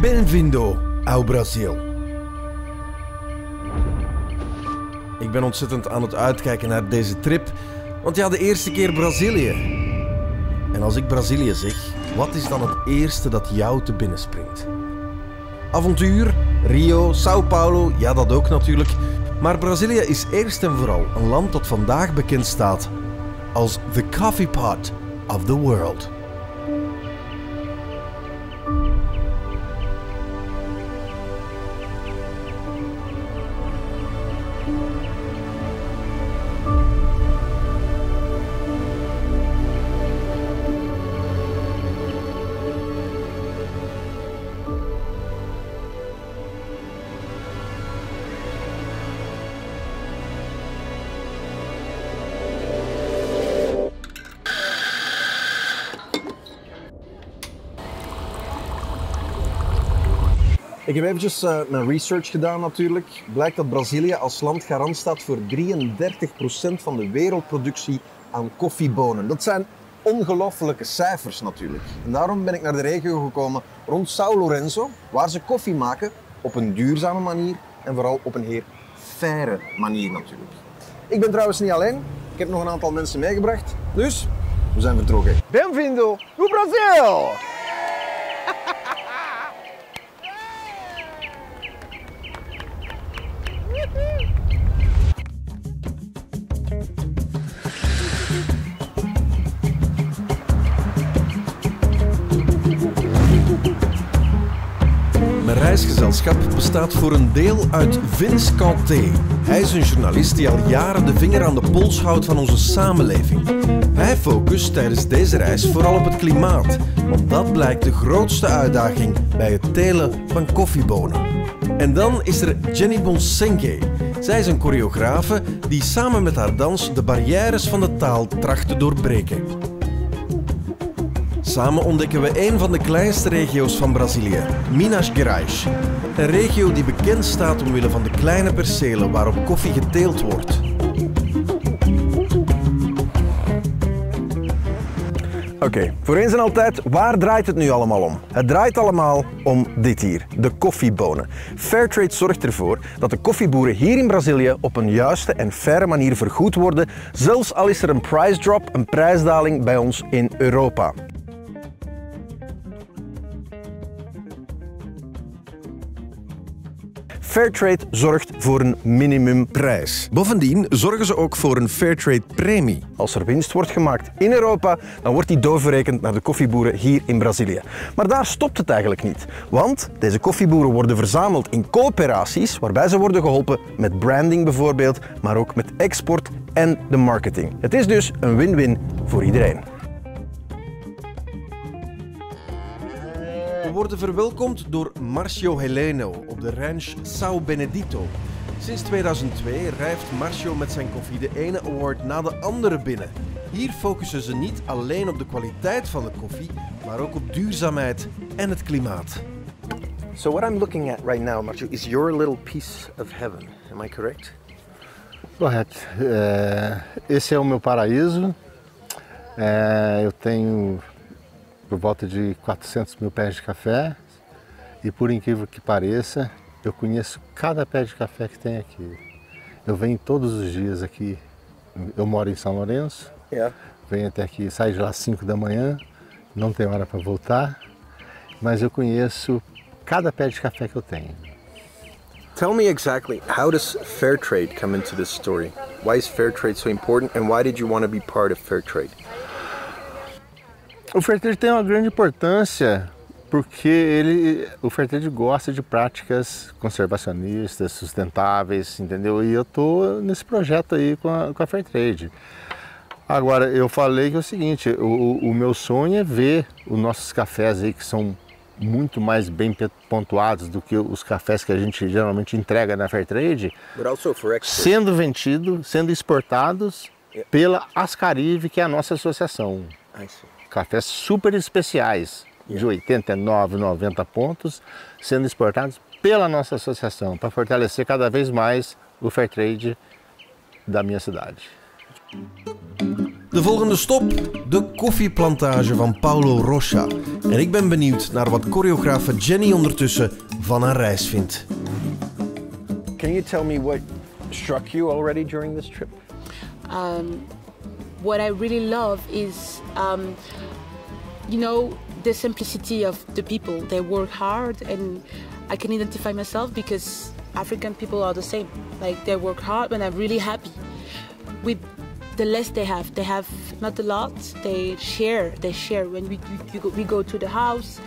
Bem-vindo ao Brazil. Ik ben ontzettend aan het uitkijken naar deze trip, want ja, de eerste keer Brazilië. En als ik Brazilië zeg, wat is dan het eerste dat jou te binnen springt? Avontuur, Rio, São Paulo, ja dat ook natuurlijk. Maar Brazilië is eerst en vooral een land dat vandaag bekend staat als the coffee pot of the world. Ik heb eventjes mijn research gedaan natuurlijk. Blijkt dat Brazilië als land garant staat voor 33% van de wereldproductie aan koffiebonen. Dat zijn ongelofelijke cijfers natuurlijk. En daarom ben ik naar de regio gekomen rond São Lourenço, waar ze koffie maken op een duurzame manier en vooral op een heel faire manier natuurlijk. Ik ben trouwens niet alleen. Ik heb nog een aantal mensen meegebracht. Dus, we zijn vertrokken. Bem-vindo ao Brasil! Mijn reisgezelschap bestaat voor een deel uit Qualité. Hij is een journalist die al jaren de vinger aan de pols houdt van onze samenleving. Hij focust tijdens deze reis vooral op het klimaat, want dat blijkt de grootste uitdaging bij het telen van koffiebonen. En dan is er Jenny Bonsenke. Zij is een choreografe die samen met haar dans de barrières van de taal tracht te doorbreken. Samen ontdekken we een van de kleinste regio's van Brazilië, Minas Gerais. Een regio die bekend staat omwille van de kleine percelen waarop koffie geteeld wordt. Oké, voor eens en altijd, waar draait het nu allemaal om? Het draait allemaal om dit hier, de koffiebonen. Fairtrade zorgt ervoor dat de koffieboeren hier in Brazilië op een juiste en faire manier vergoed worden, zelfs al is er een price drop, een prijsdaling bij ons in Europa. Fairtrade zorgt voor een minimumprijs. Bovendien zorgen ze ook voor een Fairtrade-premie. Als er winst wordt gemaakt in Europa, dan wordt die doorverrekend naar de koffieboeren hier in Brazilië. Maar daar stopt het eigenlijk niet. Want deze koffieboeren worden verzameld in coöperaties, waarbij ze worden geholpen met branding bijvoorbeeld, maar ook met export en de marketing. Het is dus een win-win voor iedereen. We worden verwelkomd door Marcio Heleno op de ranch São Benedito. Sinds 2002 rijft Marcio met zijn koffie de ene award na de andere binnen. Hier focussen ze niet alleen op de kwaliteit van de koffie, maar ook op duurzaamheid en het klimaat. So what I'm looking at right now, Marcio, is your little piece of heaven. Am I correct? Correto. Esse é o meu paraíso. Eu tenho por volta de 400 mil pés de café e por incrível que pareça, eu conheço cada pé de café que tem aqui. Eu venho todos os dias aqui, eu moro em São Lourenço, venho até aqui, saio de lá às 5 da manhã, não tem hora para voltar, mas eu conheço cada pé de café que eu tenho. Tell me exactly, how does Fairtrade come into this story? Why is Fairtrade so important and why did you want to be part of Fairtrade? O Fairtrade tem uma grande importância porque o Fairtrade gosta de práticas conservacionistas, sustentáveis, entendeu? E eu tô nesse projeto aí com a Fairtrade. Agora, eu falei que é o seguinte, o meu sonho é ver os nossos cafés aí que são muito mais bem pontuados do que os cafés que a gente geralmente entrega na Fairtrade, sendo vendidos, sendo exportados pela Ascaribe, que é a nossa associação. Cafés super especiais, de 89, 90 pontos, sendo exportados pela nossa associação, para fortalecer cada vez mais o Fairtrade da minha cidade. De volgende stop, de koffieplantage van Paulo Rocha. En ik ben benieuwd naar wat choreografe Jenny ondertussen van haar reis vindt. Can you tell me what struck you already during this trip? What I really love is, you know, the simplicity of the people. They work hard, and I can identify myself because African people are the same. Like, they work hard, and I'm really happy with the less they have not a lot. They share. When we go to the house,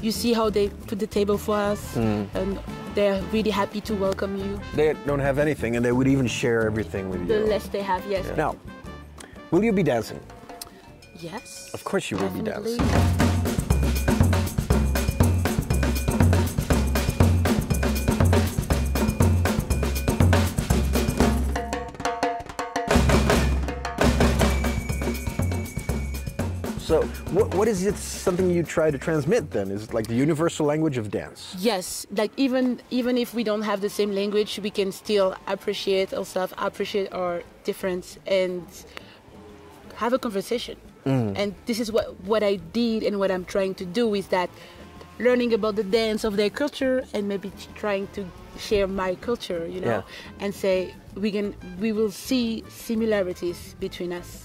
you see how they put the table for us, and they're really happy to welcome you. They don't have anything, and they would even share everything with you. The less they have, yes. Yeah. Now, will you be dancing? Yes. Of course you will definitely. be dancing. So, what is it? Something you try to transmit then? Is it like the universal language of dance? Yes, like even if we don't have the same language, we can still appreciate ourselves, appreciate our difference, and have a conversation. And this is what I did, and what I'm trying to do is that learning about the dance of their culture, and maybe trying to share my culture, you know, and say we will see similarities between us.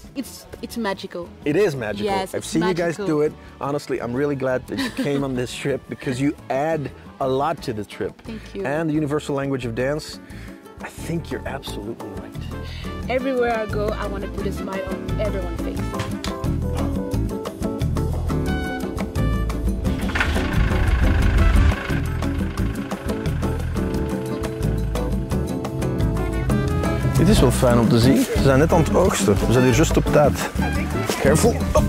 It's magical. It is magical. Yes, I've seen magical. you guys do it. Honestly, I'm really glad that you came on this trip because you add a lot to the trip. Thank you. And the universal language of dance, I think you're absolutely right. Everywhere I go, I want to put a smile on everyone's face. Dit is wel fijn om te zien. Ze zijn net aan het oogsten. We zijn hier juist op tijd. Careful. Oh.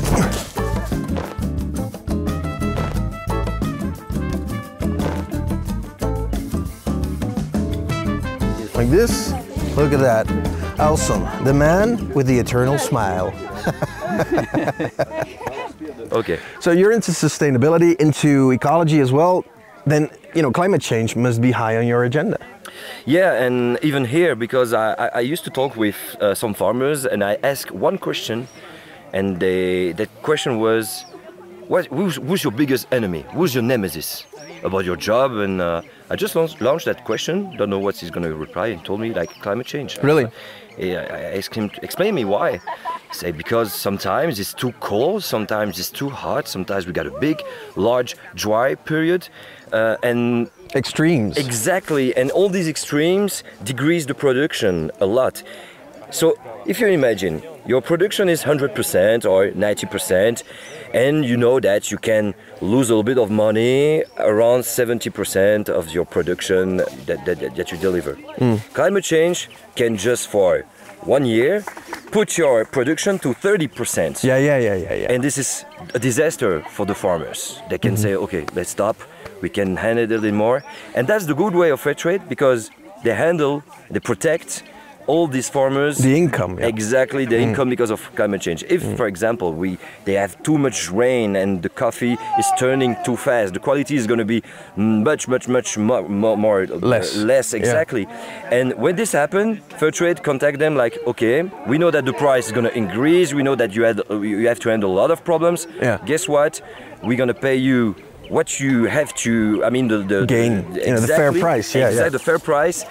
Like this. Look at that. Alson, the man with the eternal smile. Okay. So you're into sustainability, into ecology as well. Then, you know, climate change must be high on your agenda. Yeah, and even here, because I used to talk with some farmers, and I asked one question, and that question was, who's your biggest enemy? Who's your nemesis? About your job, and I just launched that question. Don't know what he's going to reply, and told me like climate change. Really? I asked him to explain me why. He said because sometimes it's too cold, sometimes it's too hot, sometimes we got a big, large, dry period, and extremes. Exactly, and all these extremes decrease the production a lot. So if you imagine your production is 100% or 90%, and you know that you can lose a little bit of money around 70% of your production that you deliver. Climate change can just for 1 year put your production to 30%. Yeah. And this is a disaster for the farmers. They can say, okay, let's stop. We can handle it a little more. And that's the good way of Fairtrade, because they protect all these farmers. The income. Yeah. Exactly, the income because of climate change. If, for example, they have too much rain and the coffee is turning too fast, the quality is going to be much more less exactly. Yeah. And when this happens, Fairtrade contact them like, okay, we know that the price is going to increase. We know that you have to handle a lot of problems. Yeah. Guess what? We're going to pay you what you have to. I mean, the gain. Exactly, the fair price. Yeah, exactly, the fair price.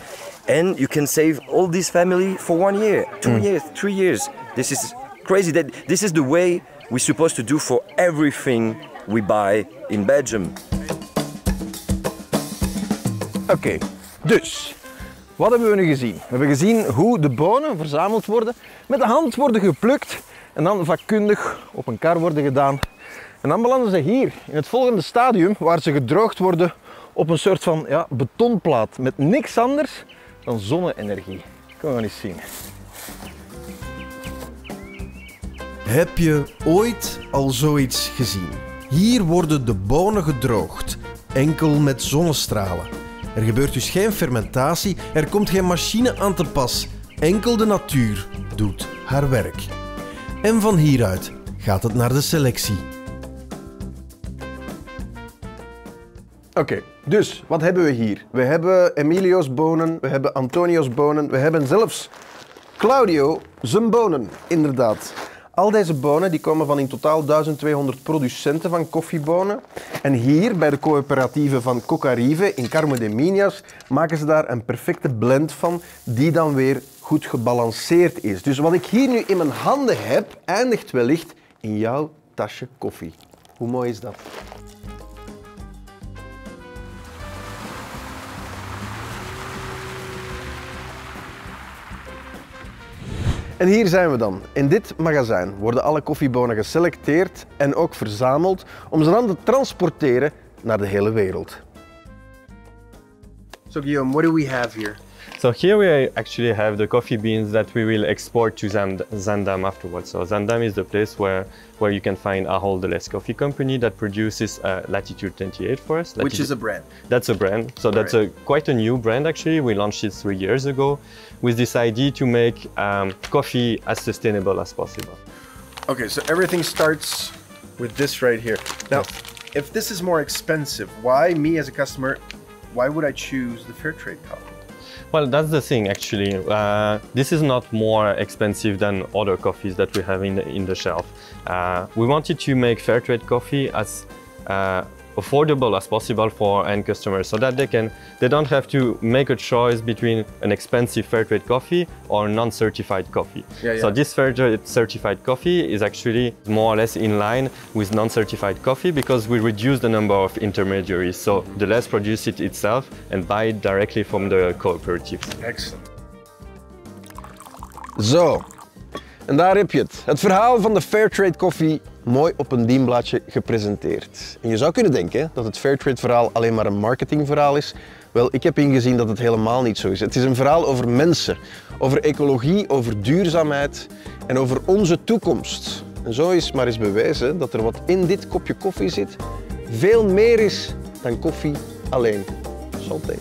And you can save all this family for 1 year, 2 years, 3 years. This is crazy. That this is the way we're supposed to do for everything we buy in Belgium. Oké, dus wat hebben we nu gezien? We hebben gezien hoe de bonen verzameld worden, met de hand worden geplukt en dan vakkundig op een kar worden gedaan. En dan belanden ze hier in het volgende stadium, waar ze gedroogd worden op een soort van betonplaat met niks anders dan zonne-energie. Kom maar eens zien. Heb je ooit al zoiets gezien? Hier worden de bonen gedroogd, enkel met zonnestralen. Er gebeurt dus geen fermentatie, er komt geen machine aan te pas. Enkel de natuur doet haar werk. En van hieruit gaat het naar de selectie. Oké, dus wat hebben we hier? We hebben Emilio's bonen, we hebben Antonio's bonen, we hebben zelfs Claudio zijn bonen, inderdaad. Al deze bonen die komen van in totaal 1200 producenten van koffiebonen. En hier bij de coöperatieve van Cocarive in Carmo de Minas maken ze daar een perfecte blend van die dan weer goed gebalanceerd is. Dus wat ik hier nu in mijn handen heb, eindigt wellicht in jouw tasje koffie. Hoe mooi is dat? En hier zijn we dan. In dit magazijn worden alle koffiebonen geselecteerd en ook verzameld om ze dan te transporteren naar de hele wereld. So Guillaume, what do we have here? So here we actually have the coffee beans that we will export to Zaandam afterwards. So Zaandam is the place where you can find Ahold Delhaize Coffee Company that produces Latitude 28 for us. Which is a brand. That's a brand. So that's quite a new brand actually. We launched it 3 years ago with this idea to make coffee as sustainable as possible. Okay, so everything starts with this right here. Now, if this is more expensive, why me as a customer, why would I choose the Fairtrade coffee? Well, that's the thing actually. This is not more expensive than other coffees that we have in the shelf. We wanted to make Fairtrade coffee as affordable as possible for end customers, so that they don't have to make a choice between an expensive Fairtrade coffee or non-certified coffee. So this Fairtrade certified coffee is actually more or less in line with non-certified coffee because we reduce the number of intermediaries. So Delhaize produce it itself and buy it directly from the cooperatives. Excellent. Zo, en daar heb je het. Het verhaal van de Fairtrade koffie mooi op een dienblaadje gepresenteerd. En je zou kunnen denken dat het Fairtrade verhaal alleen maar een marketingverhaal is. Wel, ik heb ingezien dat het helemaal niet zo is. Het is een verhaal over mensen, over ecologie, over duurzaamheid en over onze toekomst. En zo is maar eens bewijzen dat er wat in dit kopje koffie zit veel meer is dan koffie alleen. Santé.